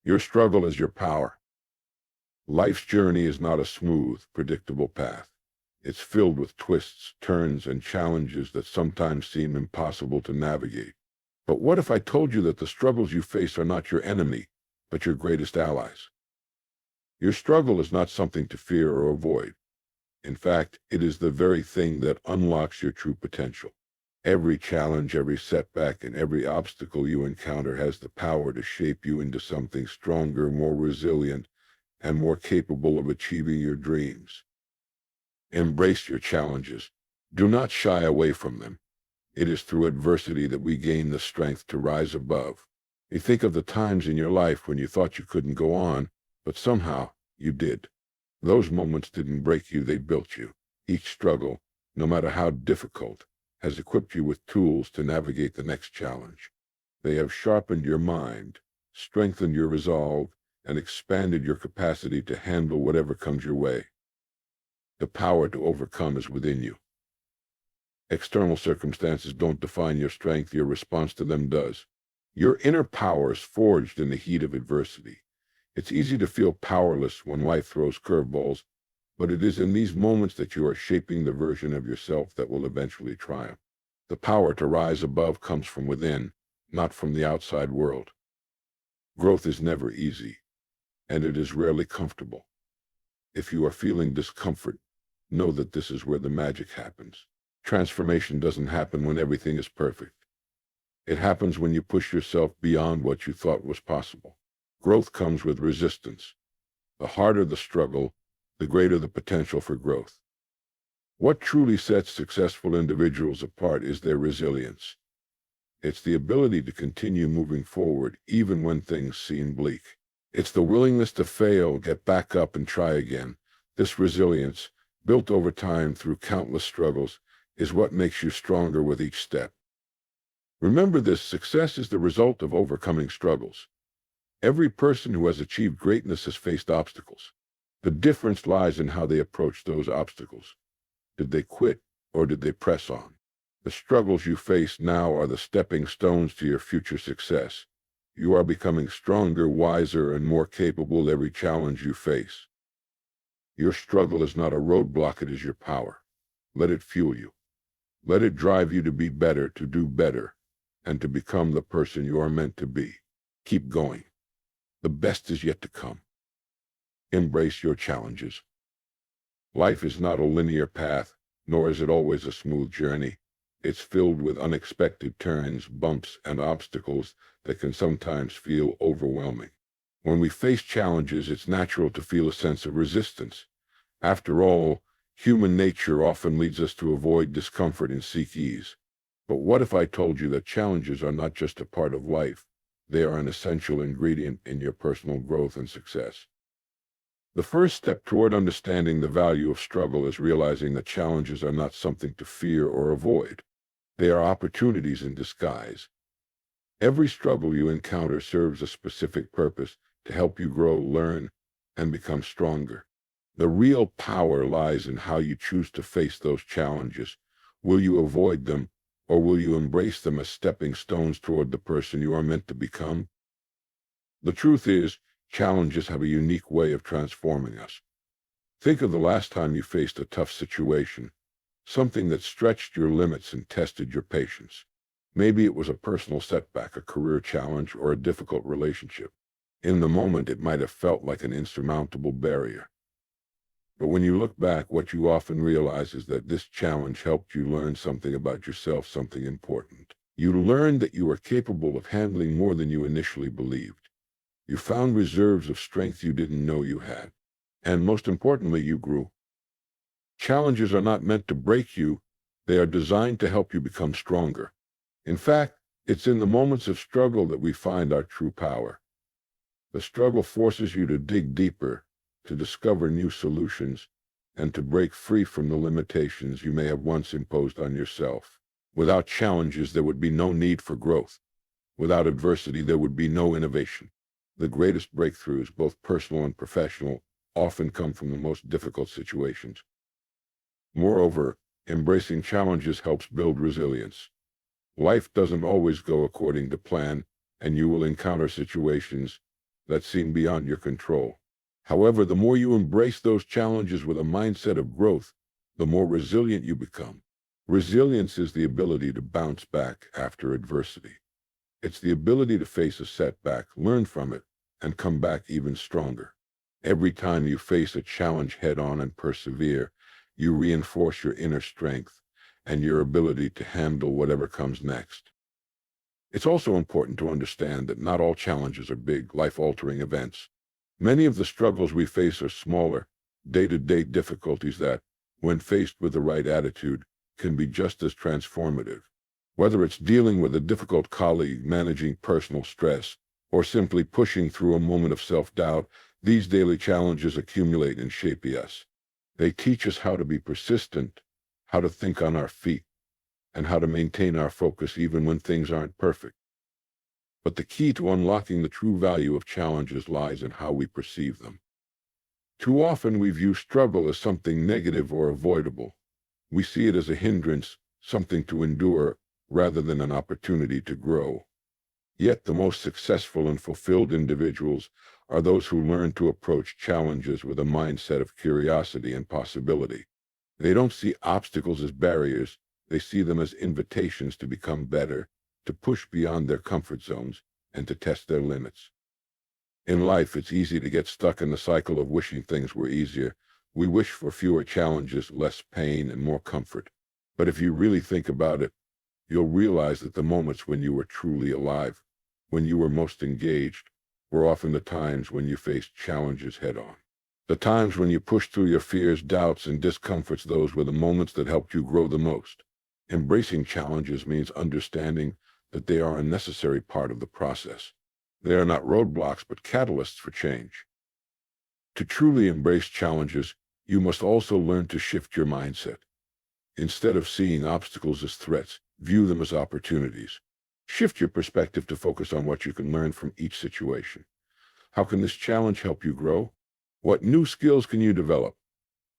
Your struggle is your power. Life's journey is not a smooth, predictable path. It's filled with twists, turns, and challenges that sometimes seem impossible to navigate. But what if I told you that the struggles you face are not your enemy, but your greatest allies? Your struggle is not something to fear or avoid. In fact, it is the very thing that unlocks your true potential. Every challenge, every setback, and every obstacle you encounter has the power to shape you into something stronger, more resilient, and more capable of achieving your dreams. Embrace your challenges. Do not shy away from them. It is through adversity that we gain the strength to rise above. You think of the times in your life when you thought you couldn't go on, but somehow you did. Those moments didn't break you, they built you. Each struggle, no matter how difficult, has equipped you with tools to navigate the next challenge. They have sharpened your mind, strengthened your resolve, and expanded your capacity to handle whatever comes your way. The power to overcome is within you. External circumstances don't define your strength, your response to them does. Your inner power is forged in the heat of adversity. It's easy to feel powerless when life throws curveballs, but it is in these moments that you are shaping the version of yourself that will eventually triumph. The power to rise above comes from within, not from the outside world. Growth is never easy, and it is rarely comfortable. If you are feeling discomfort, know that this is where the magic happens. Transformation doesn't happen when everything is perfect. It happens when you push yourself beyond what you thought was possible. Growth comes with resistance. The harder the struggle, the greater the potential for growth. What truly sets successful individuals apart is their resilience. It's the ability to continue moving forward even when things seem bleak. It's the willingness to fail, get back up, and try again. This resilience, built over time through countless struggles, is what makes you stronger with each step. Remember this: success is the result of overcoming struggles. Every person who has achieved greatness has faced obstacles. The difference lies in how they approach those obstacles. Did they quit, or did they press on? The struggles you face now are the stepping stones to your future success. You are becoming stronger, wiser, and more capable every challenge you face. Your struggle is not a roadblock, it is your power. Let it fuel you. Let it drive you to be better, to do better, and to become the person you are meant to be. Keep going. The best is yet to come. Embrace your challenges. Life is not a linear path, nor is it always a smooth journey. It's filled with unexpected turns, bumps, and obstacles that can sometimes feel overwhelming. When we face challenges, it's natural to feel a sense of resistance. After all, human nature often leads us to avoid discomfort and seek ease. But what if I told you that challenges are not just a part of life? They are an essential ingredient in your personal growth and success. The first step toward understanding the value of struggle is realizing that challenges are not something to fear or avoid. They are opportunities in disguise. Every struggle you encounter serves a specific purpose to help you grow, learn, and become stronger. The real power lies in how you choose to face those challenges. Will you avoid them, or will you embrace them as stepping stones toward the person you are meant to become? The truth is, challenges have a unique way of transforming us. Think of the last time you faced a tough situation, something that stretched your limits and tested your patience. Maybe it was a personal setback, a career challenge, or a difficult relationship. In the moment, it might have felt like an insurmountable barrier. But when you look back, what you often realize is that this challenge helped you learn something about yourself, something important. You learned that you were capable of handling more than you initially believed. You found reserves of strength you didn't know you had. And most importantly, you grew. Challenges are not meant to break you. They are designed to help you become stronger. In fact, it's in the moments of struggle that we find our true power. The struggle forces you to dig deeper, to discover new solutions, and to break free from the limitations you may have once imposed on yourself. Without challenges, there would be no need for growth. Without adversity, there would be no innovation. The greatest breakthroughs, both personal and professional, often come from the most difficult situations. Moreover, embracing challenges helps build resilience. Life doesn't always go according to plan, and you will encounter situations that seem beyond your control. However, the more you embrace those challenges with a mindset of growth, the more resilient you become. Resilience is the ability to bounce back after adversity. It's the ability to face a setback, learn from it, and come back even stronger. Every time you face a challenge head-on and persevere, you reinforce your inner strength and your ability to handle whatever comes next. It's also important to understand that not all challenges are big, life-altering events. Many of the struggles we face are smaller, day-to-day difficulties that, when faced with the right attitude, can be just as transformative. Whether it's dealing with a difficult colleague, managing personal stress, or simply pushing through a moment of self-doubt, these daily challenges accumulate and shape us. They teach us how to be persistent, how to think on our feet, and how to maintain our focus even when things aren't perfect. But the key to unlocking the true value of challenges lies in how we perceive them. Too often we view struggle as something negative or avoidable. We see it as a hindrance, something to endure, rather than an opportunity to grow. Yet the most successful and fulfilled individuals are those who learn to approach challenges with a mindset of curiosity and possibility. They don't see obstacles as barriers, they see them as invitations to become better, to push beyond their comfort zones, and to test their limits. In life, it's easy to get stuck in the cycle of wishing things were easier. We wish for fewer challenges, less pain, and more comfort. But if you really think about it, you'll realize that the moments when you were truly alive, when you were most engaged, were often the times when you faced challenges head-on. The times when you pushed through your fears, doubts, and discomforts, those were the moments that helped you grow the most. Embracing challenges means understanding that they are a necessary part of the process. They are not roadblocks, but catalysts for change. To truly embrace challenges, you must also learn to shift your mindset. Instead of seeing obstacles as threats, view them as opportunities. Shift your perspective to focus on what you can learn from each situation. How can this challenge help you grow? What new skills can you develop?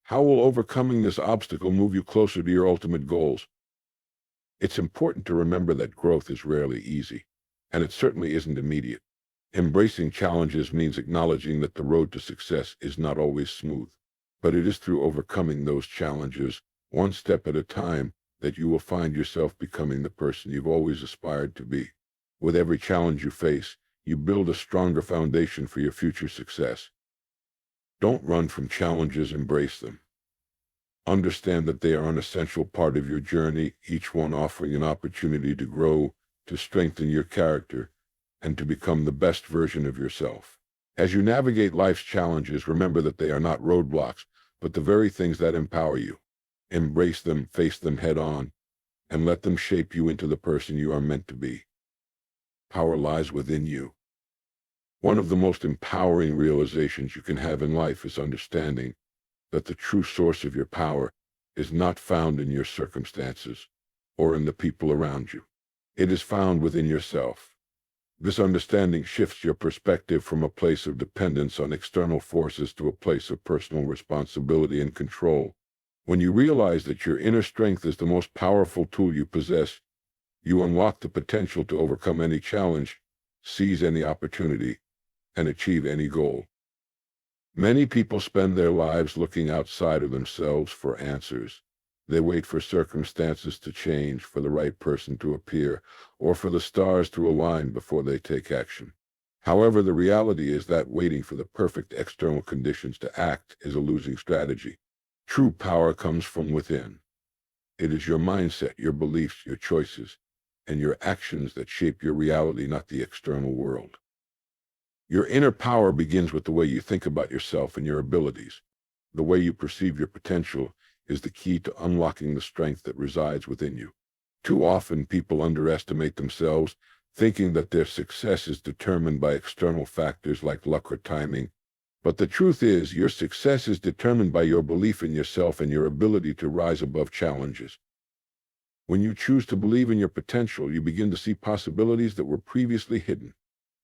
How will overcoming this obstacle move you closer to your ultimate goals? It's important to remember that growth is rarely easy, and it certainly isn't immediate. Embracing challenges means acknowledging that the road to success is not always smooth, but it is through overcoming those challenges, one step at a time, that you will find yourself becoming the person you've always aspired to be. With every challenge you face, you build a stronger foundation for your future success. Don't run from challenges, embrace them. Understand that they are an essential part of your journey, each one offering an opportunity to grow, to strengthen your character, and to become the best version of yourself. As you navigate life's challenges, remember that they are not roadblocks, but the very things that empower you. Embrace them, face them head on, and let them shape you into the person you are meant to be. Power lies within you. One of the most empowering realizations you can have in life is understanding that the true source of your power is not found in your circumstances or in the people around you. It is found within yourself. This understanding shifts your perspective from a place of dependence on external forces to a place of personal responsibility and control. When you realize that your inner strength is the most powerful tool you possess, you unlock the potential to overcome any challenge, seize any opportunity, and achieve any goal. Many people spend their lives looking outside of themselves for answers. They wait for circumstances to change, for the right person to appear, or for the stars to align before they take action. However, the reality is that waiting for the perfect external conditions to act is a losing strategy. True power comes from within. It is your mindset, your beliefs, your choices, and your actions that shape your reality, not the external world. Your inner power begins with the way you think about yourself and your abilities. The way you perceive your potential is the key to unlocking the strength that resides within you. Too often, people underestimate themselves, thinking that their success is determined by external factors like luck or timing. But the truth is, your success is determined by your belief in yourself and your ability to rise above challenges. When you choose to believe in your potential, you begin to see possibilities that were previously hidden.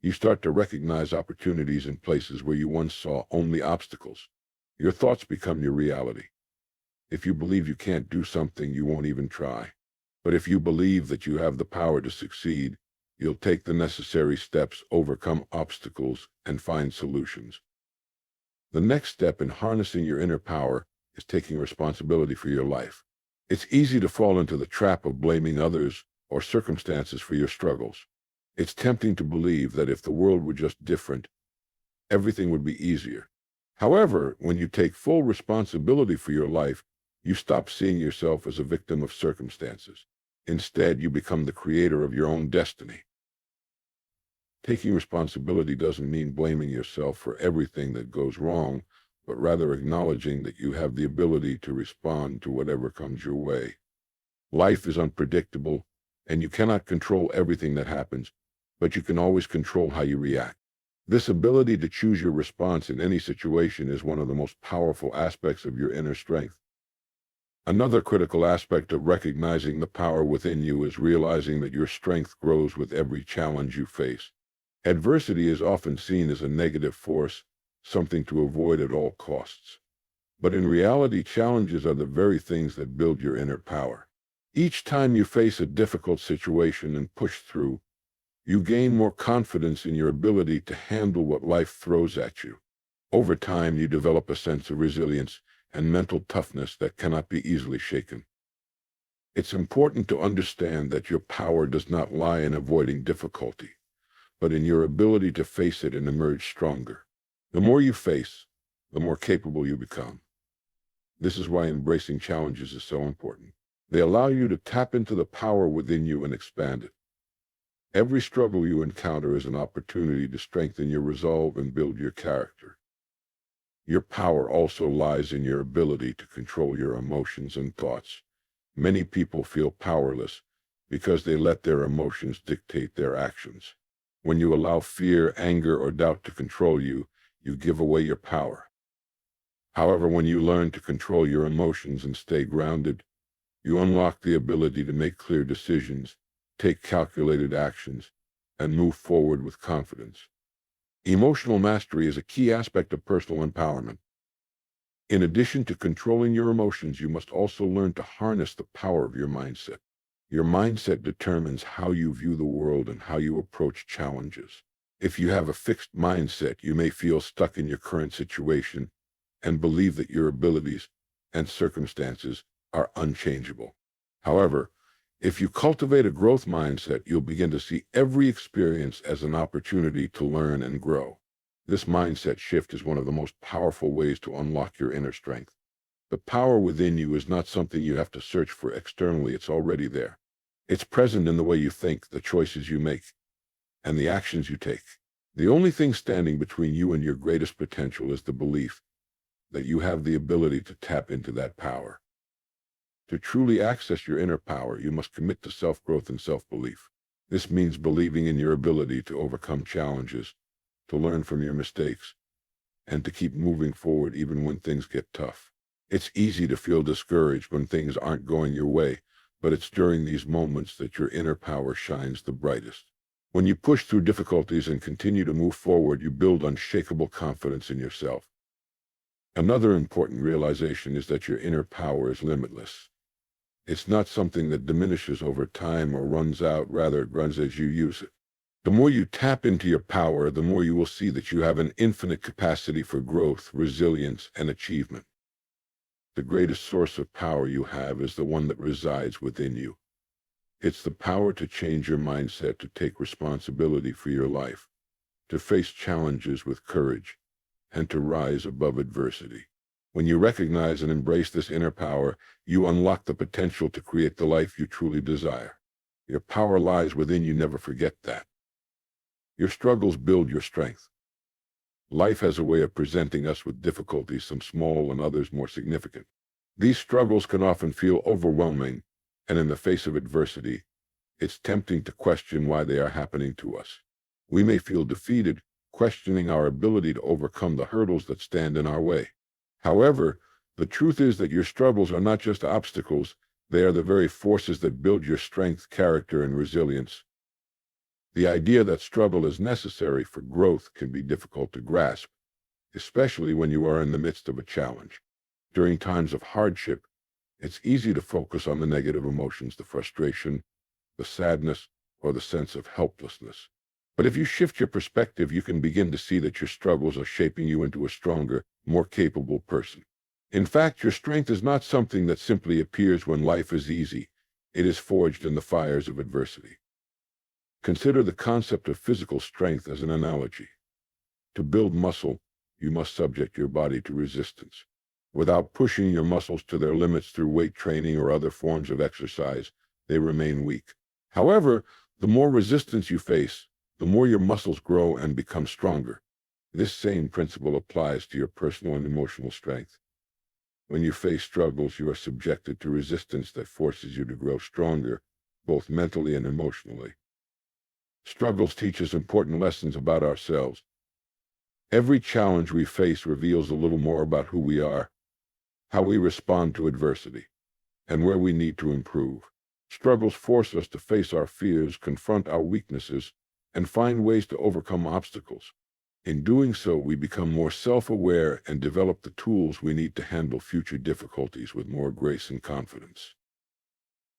You start to recognize opportunities in places where you once saw only obstacles. Your thoughts become your reality. If you believe you can't do something, you won't even try. But if you believe that you have the power to succeed, You'll take the necessary steps, overcome obstacles, and find solutions. The next step in harnessing your inner power is taking responsibility for your life. It's easy to fall into the trap of blaming others or circumstances for your struggles. It's tempting to believe that if the world were just different, everything would be easier. However, when you take full responsibility for your life, you stop seeing yourself as a victim of circumstances. Instead, you become the creator of your own destiny. Taking responsibility doesn't mean blaming yourself for everything that goes wrong, but rather acknowledging that you have the ability to respond to whatever comes your way. Life is unpredictable, and you cannot control everything that happens, but you can always control how you react. This ability to choose your response in any situation is one of the most powerful aspects of your inner strength. Another critical aspect of recognizing the power within you is realizing that your strength grows with every challenge you face. Adversity is often seen as a negative force, something to avoid at all costs. But in reality, challenges are the very things that build your inner power. Each time you face a difficult situation and push through, you gain more confidence in your ability to handle what life throws at you. Over time, you develop a sense of resilience and mental toughness that cannot be easily shaken. It's important to understand that your power does not lie in avoiding difficulty, but in your ability to face it and emerge stronger. The more you face, the more capable you become. This is why embracing challenges is so important. They allow you to tap into the power within you and expand it. Every struggle you encounter is an opportunity to strengthen your resolve and build your character. Your power also lies in your ability to control your emotions and thoughts. Many people feel powerless because they let their emotions dictate their actions. When you allow fear, anger, or doubt to control you, you give away your power. However, when you learn to control your emotions and stay grounded, you unlock the ability to make clear decisions, take calculated actions, and move forward with confidence. Emotional mastery is a key aspect of personal empowerment. In addition to controlling your emotions, you must also learn to harness the power of your mindset. Your mindset determines how you view the world and how you approach challenges. If you have a fixed mindset, you may feel stuck in your current situation and believe that your abilities and circumstances are unchangeable. However, if you cultivate a growth mindset, you'll begin to see every experience as an opportunity to learn and grow. This mindset shift is one of the most powerful ways to unlock your inner strength. The power within you is not something you have to search for externally. It's already there. It's present in the way you think, the choices you make, and the actions you take. The only thing standing between you and your greatest potential is the belief that you have the ability to tap into that power. To truly access your inner power, you must commit to self-growth and self-belief. This means believing in your ability to overcome challenges, to learn from your mistakes, and to keep moving forward even when things get tough. It's easy to feel discouraged when things aren't going your way, but it's during these moments that your inner power shines the brightest. When you push through difficulties and continue to move forward, you build unshakable confidence in yourself. Another important realization is that your inner power is limitless. It's not something that diminishes over time or runs out, rather it runs as you use it. The more you tap into your power, the more you will see that you have an infinite capacity for growth, resilience, and achievement. The greatest source of power you have is the one that resides within you. It's the power to change your mindset, to take responsibility for your life, to face challenges with courage, and to rise above adversity. When you recognize and embrace this inner power, you unlock the potential to create the life you truly desire. Your power lies within you, never forget that. Your struggles build your strength. Life has a way of presenting us with difficulties, some small and others more significant. These struggles can often feel overwhelming, and in the face of adversity, it's tempting to question why they are happening to us. We may feel defeated, questioning our ability to overcome the hurdles that stand in our way. However, the truth is that your struggles are not just obstacles, they are the very forces that build your strength, character, and resilience. The idea that struggle is necessary for growth can be difficult to grasp, especially when you are in the midst of a challenge. During times of hardship, it's easy to focus on the negative emotions, the frustration, the sadness, or the sense of helplessness. But if you shift your perspective, you can begin to see that your struggles are shaping you into a stronger, more capable person. In fact, your strength is not something that simply appears when life is easy. It is forged in the fires of adversity. Consider the concept of physical strength as an analogy. To build muscle, you must subject your body to resistance. Without pushing your muscles to their limits through weight training or other forms of exercise, they remain weak. However, the more resistance you face, the more your muscles grow and become stronger. This same principle applies to your personal and emotional strength. When you face struggles, you are subjected to resistance that forces you to grow stronger, both mentally and emotionally. Struggles teach us important lessons about ourselves. Every challenge we face reveals a little more about who we are, how we respond to adversity, and where we need to improve. Struggles force us to face our fears, confront our weaknesses, and find ways to overcome obstacles. In doing so, we become more self-aware and develop the tools we need to handle future difficulties with more grace and confidence.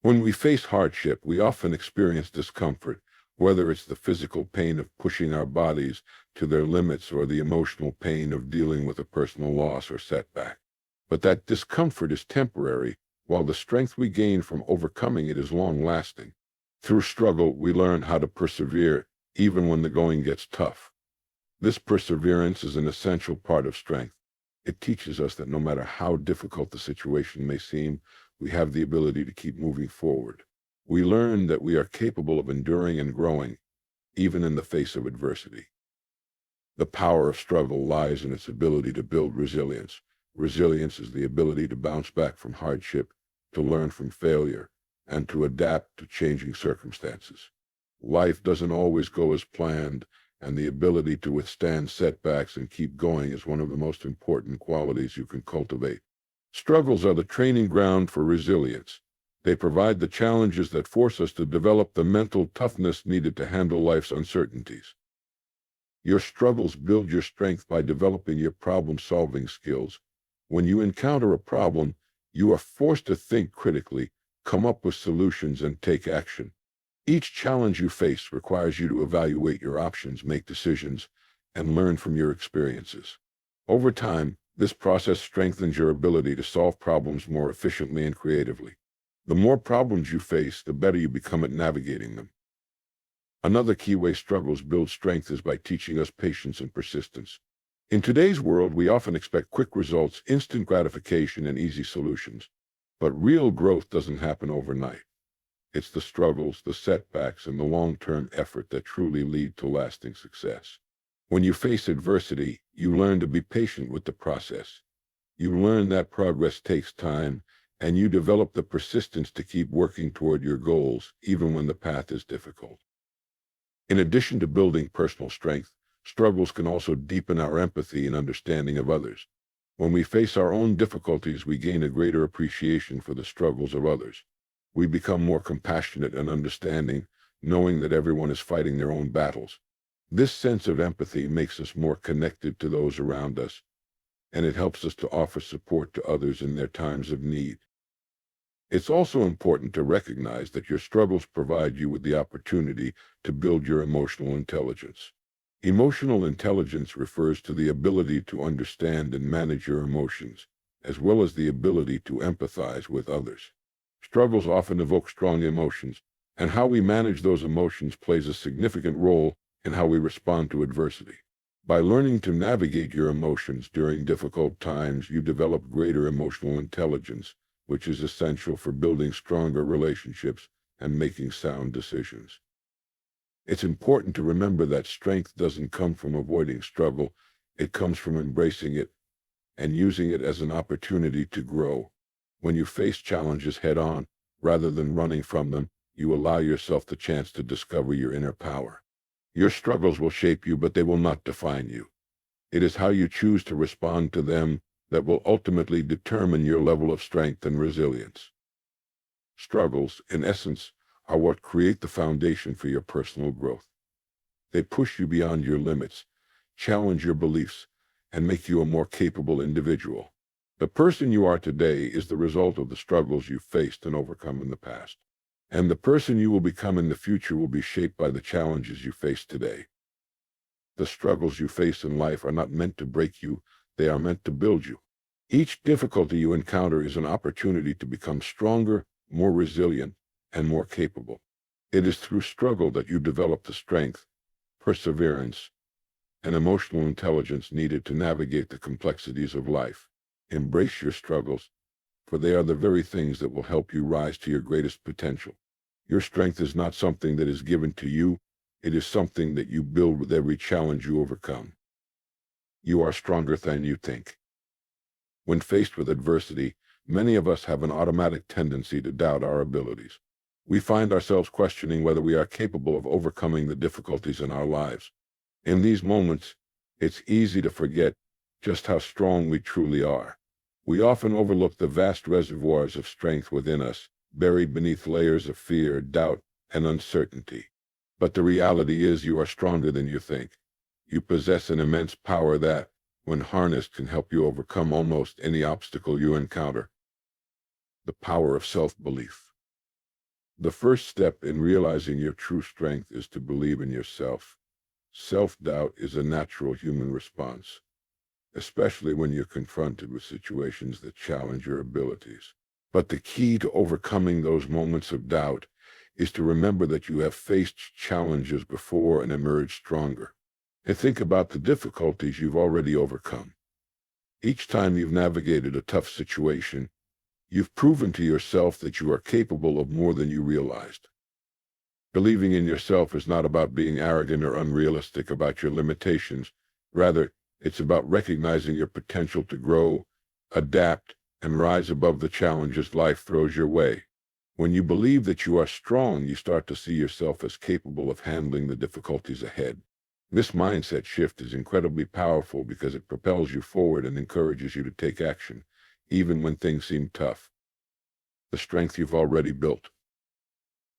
When we face hardship, we often experience discomfort, whether it's the physical pain of pushing our bodies to their limits or the emotional pain of dealing with a personal loss or setback. But that discomfort is temporary, while the strength we gain from overcoming it is long-lasting. Through struggle, we learn how to persevere even when the going gets tough. This perseverance is an essential part of strength. It teaches us that no matter how difficult the situation may seem, we have the ability to keep moving forward. We learn that we are capable of enduring and growing, even in the face of adversity. The power of struggle lies in its ability to build resilience. Resilience is the ability to bounce back from hardship, to learn from failure, and to adapt to changing circumstances. Life doesn't always go as planned, and the ability to withstand setbacks and keep going is one of the most important qualities you can cultivate. Struggles are the training ground for resilience. They provide the challenges that force us to develop the mental toughness needed to handle life's uncertainties. Your struggles build your strength by developing your problem-solving skills. When you encounter a problem, you are forced to think critically, come up with solutions, and take action. Each challenge you face requires you to evaluate your options, make decisions, and learn from your experiences. Over time, this process strengthens your ability to solve problems more efficiently and creatively. The more problems you face, the better you become at navigating them. Another key way struggles build strength is by teaching us patience and persistence. In today's world, we often expect quick results, instant gratification, and easy solutions. But real growth doesn't happen overnight. It's the struggles, the setbacks, and the long-term effort that truly lead to lasting success. When you face adversity, you learn to be patient with the process. You learn that progress takes time, and you develop the persistence to keep working toward your goals, even when the path is difficult. In addition to building personal strength, struggles can also deepen our empathy and understanding of others. When we face our own difficulties, we gain a greater appreciation for the struggles of others. We become more compassionate and understanding, knowing that everyone is fighting their own battles. This sense of empathy makes us more connected to those around us, and it helps us to offer support to others in their times of need. It's also important to recognize that your struggles provide you with the opportunity to build your emotional intelligence. Emotional intelligence refers to the ability to understand and manage your emotions, as well as the ability to empathize with others. Struggles often evoke strong emotions, and how we manage those emotions plays a significant role in how we respond to adversity. By learning to navigate your emotions during difficult times, you develop greater emotional intelligence, which is essential for building stronger relationships and making sound decisions. It's important to remember that strength doesn't come from avoiding struggle, it comes from embracing it and using it as an opportunity to grow. When you face challenges head-on, rather than running from them, you allow yourself the chance to discover your inner power. Your struggles will shape you, but they will not define you. It is how you choose to respond to them that will ultimately determine your level of strength and resilience. Struggles, in essence, are what create the foundation for your personal growth. They push you beyond your limits, challenge your beliefs, and make you a more capable individual. The person you are today is the result of the struggles you faced and overcome in the past. And the person you will become in the future will be shaped by the challenges you face today. The struggles you face in life are not meant to break you, they are meant to build you. Each difficulty you encounter is an opportunity to become stronger, more resilient, and more capable. It is through struggle that you develop the strength, perseverance, and emotional intelligence needed to navigate the complexities of life. Embrace your struggles, for they are the very things that will help you rise to your greatest potential. Your strength is not something that is given to you, it is something that you build with every challenge you overcome. You are stronger than you think. When faced with adversity, many of us have an automatic tendency to doubt our abilities. We find ourselves questioning whether we are capable of overcoming the difficulties in our lives. In these moments, it's easy to forget just how strong we truly are. We often overlook the vast reservoirs of strength within us, buried beneath layers of fear, doubt, and uncertainty. But the reality is you are stronger than you think. You possess an immense power that, when harnessed, can help you overcome almost any obstacle you encounter. The power of self-belief. The first step in realizing your true strength is to believe in yourself. Self-doubt is a natural human response, especially when you're confronted with situations that challenge your abilities. But the key to overcoming those moments of doubt is to remember that you have faced challenges before and emerged stronger. And think about the difficulties you've already overcome. Each time you've navigated a tough situation, you've proven to yourself that you are capable of more than you realized. Believing in yourself is not about being arrogant or unrealistic about your limitations. Rather, it's about recognizing your potential to grow, adapt, and rise above the challenges life throws your way. When you believe that you are strong, you start to see yourself as capable of handling the difficulties ahead. This mindset shift is incredibly powerful because it propels you forward and encourages you to take action, even when things seem tough. The strength you've already built.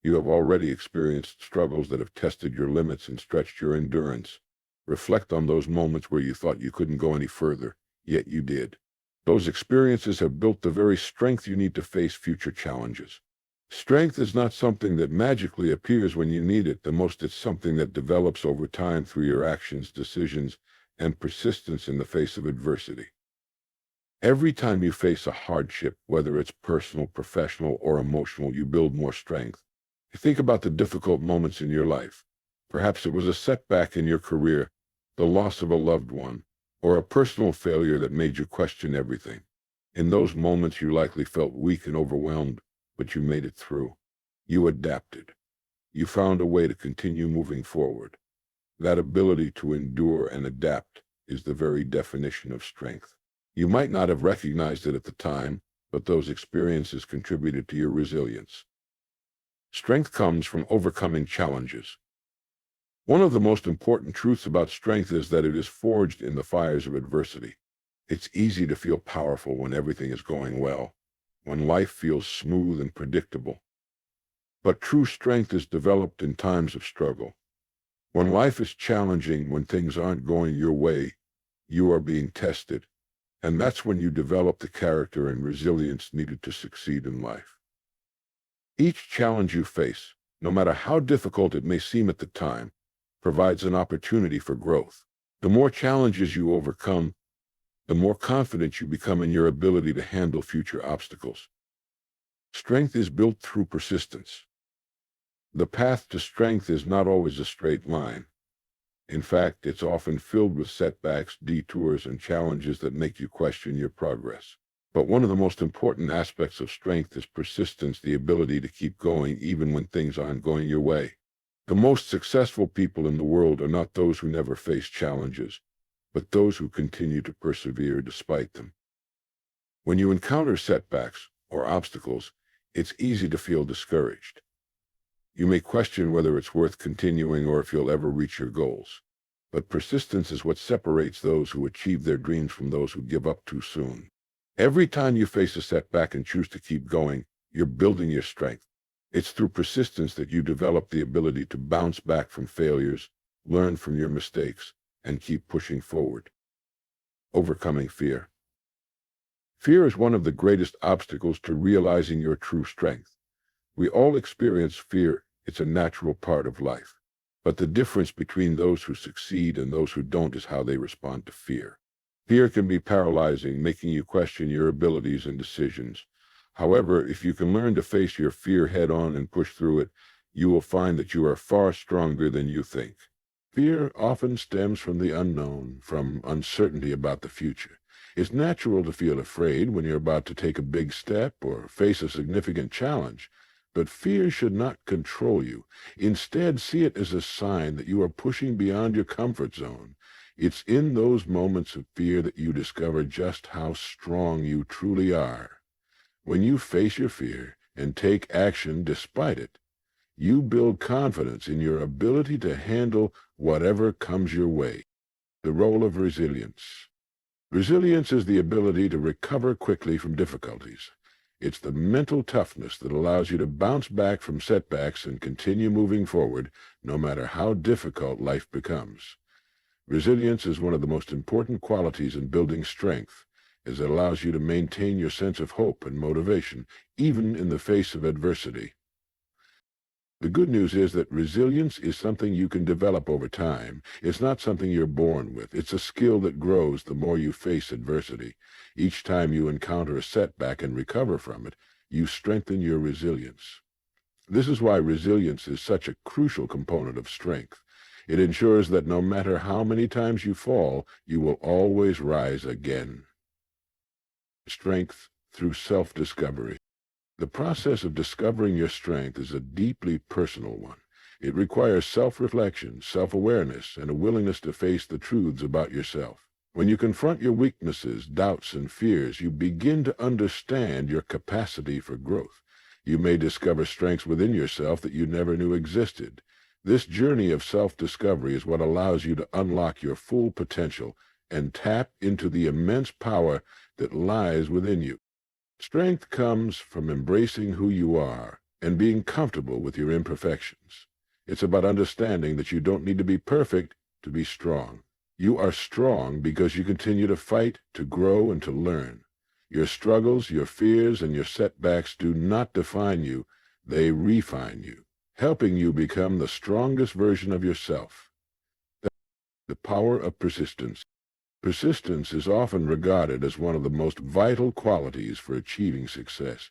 You have already experienced struggles that have tested your limits and stretched your endurance. Reflect on those moments where you thought you couldn't go any further, yet you did. Those experiences have built the very strength you need to face future challenges. Strength is not something that magically appears when you need it. It's something that develops over time through your actions, decisions, and persistence in the face of adversity. Every time you face a hardship, whether it's personal, professional, or emotional, you build more strength. Think about the difficult moments in your life. Perhaps it was a setback in your career, the loss of a loved one, or a personal failure that made you question everything. In those moments, you likely felt weak and overwhelmed, but you made it through. You adapted. You found a way to continue moving forward. That ability to endure and adapt is the very definition of strength. You might not have recognized it at the time, but those experiences contributed to your resilience. Strength comes from overcoming challenges. One of the most important truths about strength is that it is forged in the fires of adversity. It's easy to feel powerful when everything is going well, when life feels smooth and predictable. But true strength is developed in times of struggle. When life is challenging, when things aren't going your way, you are being tested, and that's when you develop the character and resilience needed to succeed in life. Each challenge you face, no matter how difficult it may seem at the time, provides an opportunity for growth. The more challenges you overcome, the more confident you become in your ability to handle future obstacles. Strength is built through persistence. The path to strength is not always a straight line. In fact, it's often filled with setbacks, detours, and challenges that make you question your progress. But one of the most important aspects of strength is persistence, the ability to keep going even when things aren't going your way. The most successful people in the world are not those who never face challenges, but those who continue to persevere despite them. When you encounter setbacks or obstacles, it's easy to feel discouraged. You may question whether it's worth continuing or if you'll ever reach your goals. But persistence is what separates those who achieve their dreams from those who give up too soon. Every time you face a setback and choose to keep going, you're building your strength. It's through persistence that you develop the ability to bounce back from failures, learn from your mistakes, and keep pushing forward. Overcoming fear. Fear is one of the greatest obstacles to realizing your true strength. We all experience fear. It's a natural part of life. But the difference between those who succeed and those who don't is how they respond to fear. Fear can be paralyzing, making you question your abilities and decisions. However, if you can learn to face your fear head on and push through it, you will find that you are far stronger than you think. Fear often stems from the unknown, from uncertainty about the future. It's natural to feel afraid when you're about to take a big step or face a significant challenge, but fear should not control you. Instead, see it as a sign that you are pushing beyond your comfort zone. It's in those moments of fear that you discover just how strong you truly are. When you face your fear and take action despite it, you build confidence in your ability to handle whatever comes your way. The role of resilience. Resilience is the ability to recover quickly from difficulties. It's the mental toughness that allows you to bounce back from setbacks and continue moving forward, no matter how difficult life becomes. Resilience is one of the most important qualities in building strength, as it allows you to maintain your sense of hope and motivation, even in the face of adversity. The good news is that resilience is something you can develop over time. It's not something you're born with. It's a skill that grows the more you face adversity. Each time you encounter a setback and recover from it, you strengthen your resilience. This is why resilience is such a crucial component of strength. It ensures that no matter how many times you fall, you will always rise again. Strength through self-discovery. The process of discovering your strength is a deeply personal one. It requires self-reflection, self-awareness, and a willingness to face the truths about yourself. When you confront your weaknesses, doubts, and fears, you begin to understand your capacity for growth. You may discover strengths within yourself that you never knew existed. This journey of self-discovery is what allows you to unlock your full potential and tap into the immense power that lies within you. Strength comes from embracing who you are and being comfortable with your imperfections. It's about understanding that you don't need to be perfect to be strong. You are strong because you continue to fight, to grow, and to learn. Your struggles, your fears, and your setbacks do not define you. They refine you, helping you become the strongest version of yourself. The power of persistence. Persistence is often regarded as one of the most vital qualities for achieving success.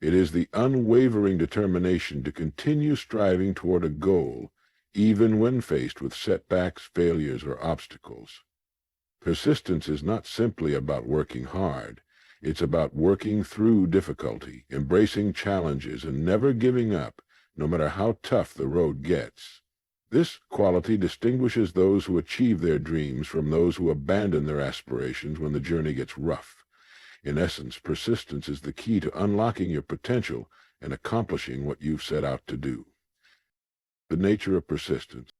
It is the unwavering determination to continue striving toward a goal, even when faced with setbacks, failures, or obstacles. Persistence is not simply about working hard. It's about working through difficulty, embracing challenges, and never giving up, no matter how tough the road gets. This quality distinguishes those who achieve their dreams from those who abandon their aspirations when the journey gets rough. In essence, persistence is the key to unlocking your potential and accomplishing what you've set out to do. The nature of persistence.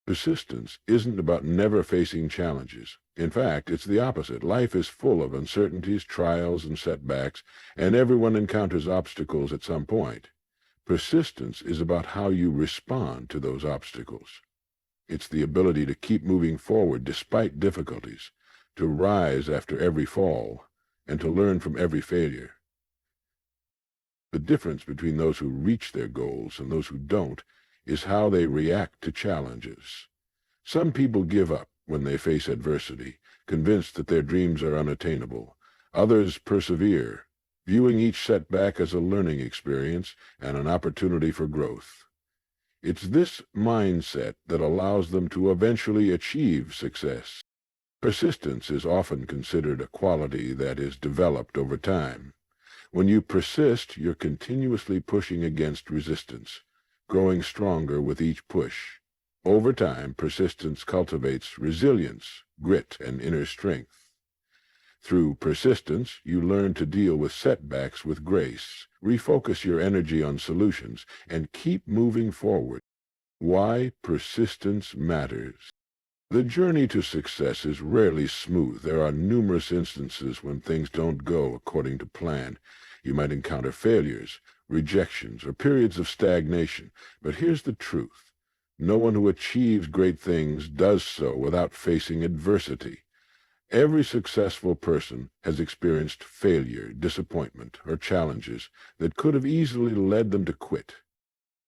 Persistence isn't about never facing challenges. In fact, it's the opposite. Life is full of uncertainties, trials, and setbacks, and everyone encounters obstacles at some point. Persistence is about how you respond to those obstacles. It's the ability to keep moving forward despite difficulties, to rise after every fall, and to learn from every failure. The difference between those who reach their goals and those who don't is how they react to challenges. Some people give up when they face adversity, convinced that their dreams are unattainable. Others persevere, viewing each setback as a learning experience and an opportunity for growth. It's this mindset that allows them to eventually achieve success. Persistence is often considered a quality that is developed over time. When you persist, you're continuously pushing against resistance, growing stronger with each push. Over time, persistence cultivates resilience, grit, and inner strength. Through persistence, you learn to deal with setbacks with grace, refocus your energy on solutions, and keep moving forward. Why persistence matters. The journey to success is rarely smooth. There are numerous instances when things don't go according to plan. You might encounter failures, rejections, or periods of stagnation. But here's the truth. No one who achieves great things does so without facing adversity. Every successful person has experienced failure, disappointment, or challenges that could have easily led them to quit.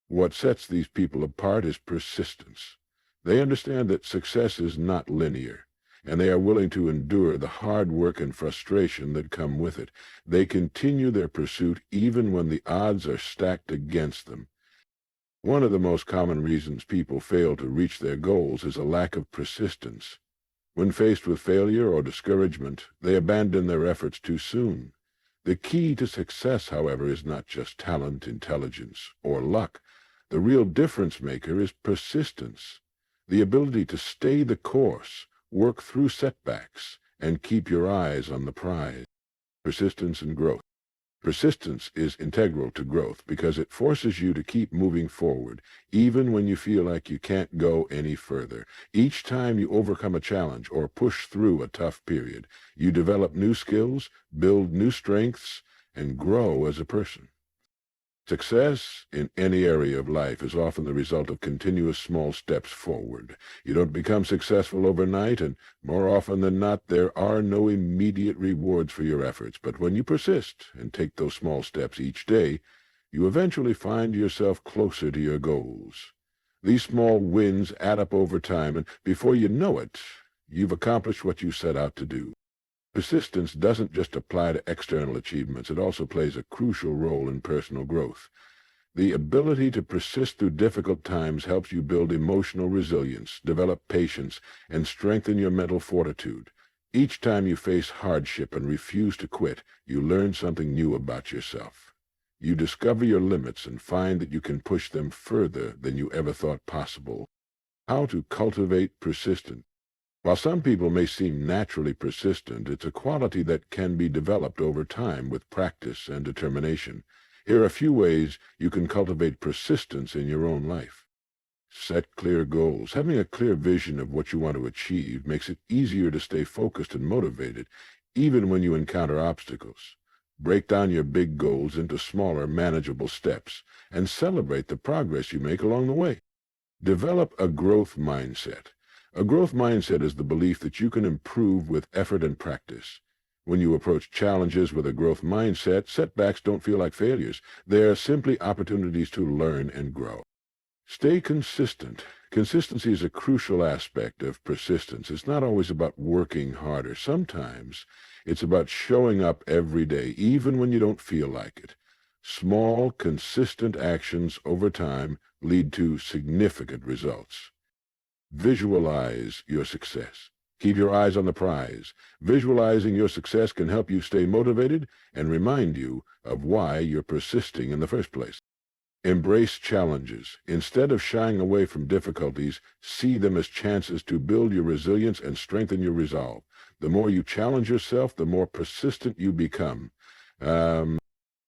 What sets these people apart is persistence. They understand that success is not linear, and they are willing to endure the hard work and frustration that come with it. They continue their pursuit even when the odds are stacked against them. One of the most common reasons people fail to reach their goals is a lack of persistence. When faced with failure or discouragement, they abandon their efforts too soon. The key to success, however, is not just talent, intelligence, or luck. The real difference maker is persistence, the ability to stay the course, work through setbacks, and keep your eyes on the prize. Persistence and growth. Persistence is integral to growth because it forces you to keep moving forward, even when you feel like you can't go any further. Each time you overcome a challenge or push through a tough period, you develop new skills, build new strengths, and grow as a person. Success in any area of life is often the result of continuous small steps forward. You don't become successful overnight, and more often than not, there are no immediate rewards for your efforts. But when you persist and take those small steps each day, you eventually find yourself closer to your goals. These small wins add up over time, and before you know it, you've accomplished what you set out to do. Persistence doesn't just apply to external achievements, it also plays a crucial role in personal growth. The ability to persist through difficult times helps you build emotional resilience, develop patience, and strengthen your mental fortitude. Each time you face hardship and refuse to quit, you learn something new about yourself. You discover your limits and find that you can push them further than you ever thought possible. How to cultivate persistence. While some people may seem naturally persistent, it's a quality that can be developed over time with practice and determination. Here are a few ways you can cultivate persistence in your own life. Set clear goals. Having a clear vision of what you want to achieve makes it easier to stay focused and motivated, even when you encounter obstacles. Break down your big goals into smaller, manageable steps, and celebrate the progress you make along the way. Develop a growth mindset. A growth mindset is the belief that you can improve with effort and practice. When you approach challenges with a growth mindset, setbacks don't feel like failures. They are simply opportunities to learn and grow. Stay consistent. Consistency is a crucial aspect of persistence. It's not always about working harder. Sometimes it's about showing up every day, even when you don't feel like it. Small, consistent actions over time lead to significant results. Visualize your success. Keep your eyes on the prize. Visualizing your success can help you stay motivated and remind you of why you're persisting in the first place. Embrace challenges. Instead of shying away from difficulties, see them as chances to build your resilience and strengthen your resolve. The more you challenge yourself, the more persistent you become.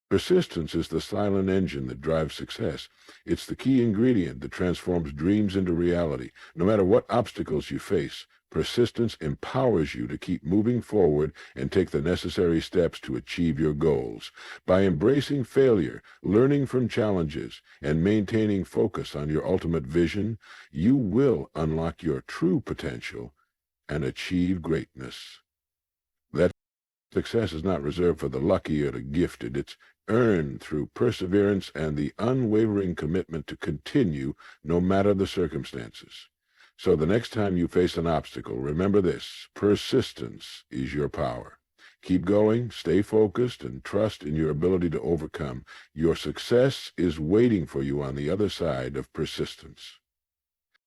Persistence is the silent engine that drives success. It's the key ingredient that transforms dreams into reality. No matter what obstacles you face, persistence empowers you to keep moving forward and take the necessary steps to achieve your goals. By embracing failure, learning from challenges, and maintaining focus on your ultimate vision, you will unlock your true potential and achieve greatness. That success is not reserved for the lucky or the gifted. It's earned through perseverance and the unwavering commitment to continue no matter the circumstances. So the next time you face an obstacle, remember this: persistence is your power. Keep going, stay focused, and trust in your ability to overcome. Your success is waiting for you on the other side of persistence.